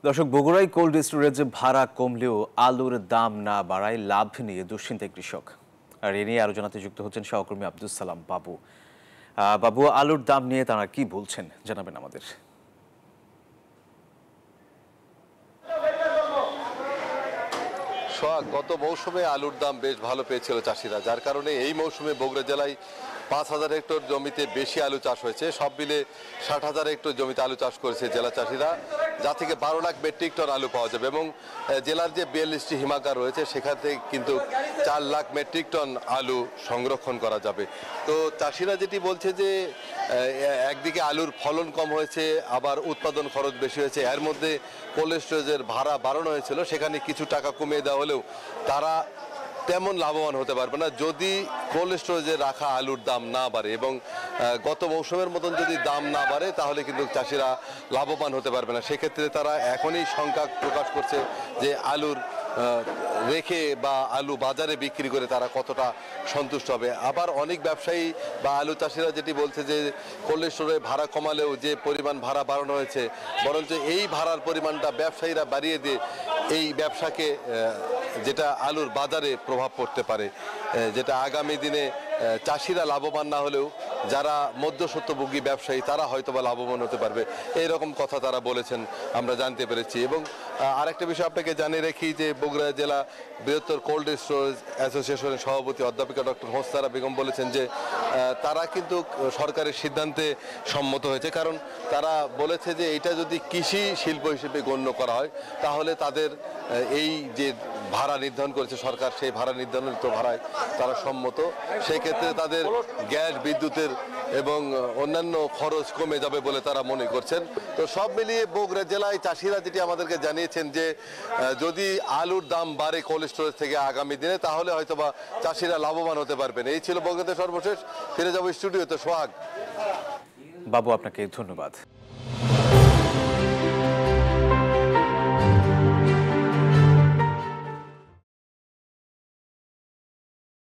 দর্শক, বগুড়ায় কোল্ড স্টোরেজে ভাড়া কমলেও আলুর দাম না বাড়ায় লাভ নিয়ে দুশ্চিন্তায় কৃষক। আর এ নিয়ে আরো জানাতে যুক্ত হচ্ছেন সহকর্মী আব্দুল সালাম বাবু। বাবু, আলুর দাম নিয়ে তারা কি বলছেন জানাবেন আমাদের। গত মৌসুমে আলুর দাম বেশ ভালো পেয়েছিল চাষিরা, যার কারণে এই মৌসুমে বগুড়া জেলায় 5,000 হেক্টর জমিতে বেশি আলু চাষ হয়েছে। সব মিলে 60,000 হেক্টর জমিতে আলু চাষ করেছে জেলা চাষিরা, যা থেকে 12 লাখ মেট্রিক টন আলু পাওয়া যাবে। এবং জেলার যে 42টি হিমাগার রয়েছে সেখান থেকে কিন্তু 4 লাখ মেট্রিক টন আলু সংরক্ষণ করা যাবে। তো চাষিরা যেটি বলছে যে একদিকে আলুর ফলন কম হয়েছে, আবার উৎপাদন খরচ বেশি হয়েছে। এর মধ্যে কোল্ড স্টোরেজের ভাড়া বাড়ানো হয়েছিল, সেখানে কিছু টাকা কমিয়ে দেওয়া হলেও তারা তেমন লাভবান হতে পারবে না যদি কোল্ড স্টোরেজে রাখা আলুর দাম না বাড়ে। এবং গত মৌসুমের মতন যদি দাম না বাড়ে তাহলে কিন্তু চাষিরা লাভবান হতে পারবে না। সেক্ষেত্রে তারা এখনই শঙ্কা প্রকাশ করছে যে আলুর রেখে বা আলু বাজারে বিক্রি করে তারা কতটা সন্তুষ্ট হবে। আবার অনেক ব্যবসায়ী বা আলু চাষিরা যেটি বলছে যে কোল্ড স্টোরে ভাড়া কমালেও যে পরিমাণ ভাড়া বাড়ানো হয়েছে, বরঞ্চ এই ভাড়ার পরিমাণটা ব্যবসায়ীরা বাড়িয়ে দিয়ে এই ব্যবসাকে যেটা আলুর বাজারে প্রভাব পড়তে পারে, যেটা আগামী দিনে চাষিরা লাভবান না হলেও যারা মধ্যস্বত্বভোগী ব্যবসায়ী তারা হয়তোবা লাভবান হতে পারবে, এইরকম কথা তারা বলেছেন আমরা জানতে পেরেছি। এবং আরেকটা বিষয় আপনাকে জানিয়ে রাখি যে বগুড়া জেলা বৃহত্তর কোল্ড স্টোরেজ অ্যাসোসিয়েশনের সভাপতি অধ্যাপিকা ডক্টর হোসনারা বেগম বলেছেন যে তারা কিন্তু সরকারের সিদ্ধান্তে সম্মত হয়েছে, কারণ তারা বলেছে যে এটা যদি কৃষি শিল্প হিসেবে গণ্য করা হয় তাহলে তাদের এই যে ভাড়া নির্ধারণ করেছে সরকার, সেই ভাড়া নির্ধারিত ভাড়ায় তারা সম্মত। সেক্ষেত্রে তাদের গ্যাস, বিদ্যুতের এবং অন্যান্য খরচ কমে যাবে বলে তারা মনে করছেন। তো সব মিলিয়ে বগুড়া জেলায় চাষিরা যেটি আমাদেরকে জানিয়েছেন যে যদি আলুর দাম বাড়ে কোল্ড স্টোরেজ থেকে আগামী দিনে তাহলে হয়তোবা চাষিরা লাভবান হতে পারবেন। এই ছিল বগুড়াতে সর্বশেষ। ফিরে যাবো স্টুডিওতে। সোহাগ। বাবু, আপনাকে ধন্যবাদ।